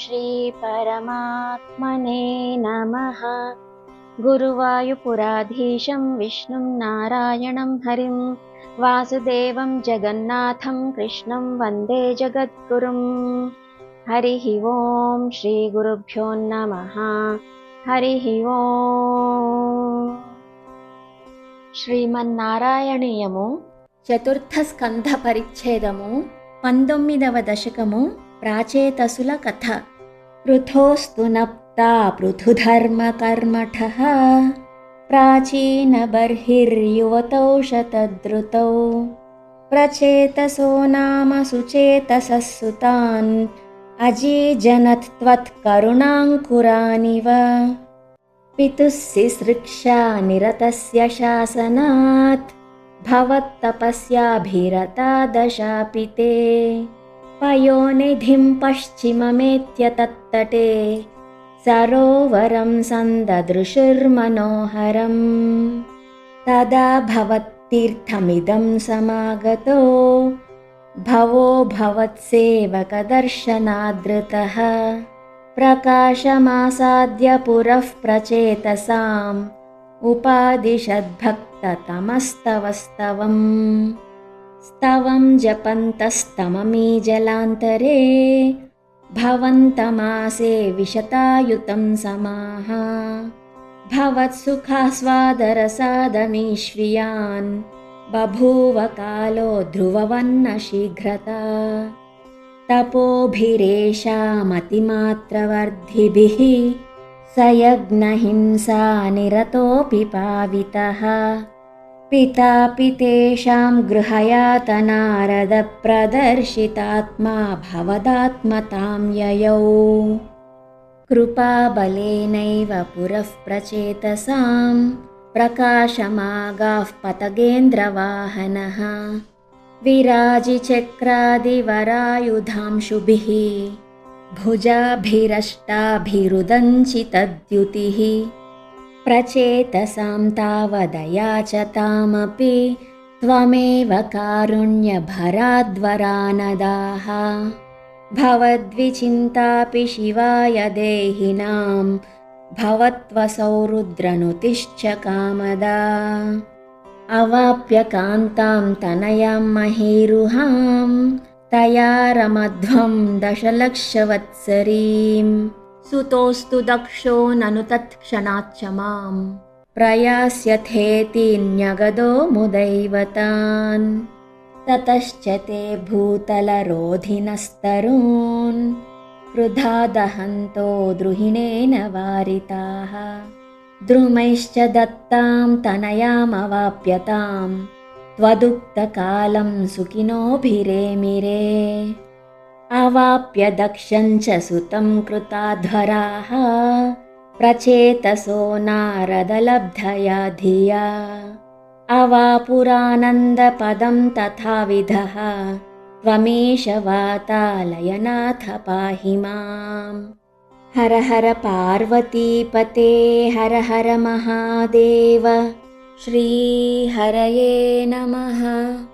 श्री परमात्मने नमः। गुरुवायुपुराधीशं विष्णुं नारायणं हरिं वासुदेवं जगन्नाथं कृष्णं वन्दे जगद्गुरुं। हरिः ओं श्रीगुरुभ्यो नमः। हरिः ओं। శ్రీమన్నారాయణీయము చతుర్థ స్కంధ పరిచ్ఛేదము 19వ దశకము ప్రాచేతసుల కథ. పృథోస్తు నప్తా పృథుధర్మ కర్మఠః ప్రాచీన బర్హిర్యువతౌ శతద్రుతౌ ప్రచేతసో నామ సుచేతసః సుతాన్ అజీజనత్ త్వత్కరుణాంకురానివ. पितुः सिसृक्षा निरतस्य शासनात् भवत्तपस्याभिरता दशापि ते पयोनिधिं पश्चिममेत्य तत्तटे सरोवरं सन्ददृशुर्मनोहरम्. तदा भवत्तीर्थमिदं समागतो भवो भवत्सेवकदर्शनादृतः प्रकाशमासाद्य पुरः प्रचेतसाम् उपादिशद्भक्ततमस्तवस्तवम्. स्तवं जपन्तस्तममीजलान्तरे भवन्तमासे विशतायुतं समाः भवत्सुखास्वादरसादमीश्वियान् बभूव कालो ध्रुववन्न शीघ्रता. तपोभिरेषामतिमात्रवर्धिभिः स यज्ञहिंसा निरतोऽपि पावितः पितापि तेषां गृहयातनारदप्रदर्शितात्मा भवदात्मतां ययौ. कृपाबलेनैव पुरः प्रचेतसां प्रकाशमागाः पतगेन्द्रवाहनः विराजिचक्रादिवरायुधांशुभिः भुजाभिरष्टाभिरुदञ्चितद्युतिः प्रचेतसां तावदयाचतामपि त्वमेव कारुण्यभराद्वरानदाः. भवद्विचिन्तापि शिवाय देहिनां भवत्वसौ रुद्रनुतिश्च कामदा. अवाप्य कान्तां तनयां महीरुहां तया रमध्वं दशलक्षवत्सरीं सुतोऽस्तु दक्षो ननु तत्क्षणाच्च मां प्रयास्यथेति न्यगदो मुदैवतान्. ततश्च ते भूतलरोधिनस्तरून् क्रुधा दहन्तो द्रुहिणेन वारिताः. द्रुमैश्च दत्तां तनयामवाप्यतां त्वदुक्तकालं सुखिनोभिरेमिरे. अवाप्य दक्षं च सुतं कृताध्वराः प्रचेतसो नारदलब्धया धिया. अवापुरानन्दपदं तथाविधः त्वमीश वातालयनाथ पाहि माम्. हर हर पार्वतीपते हर हर महादेव. श्रीहरये नमः.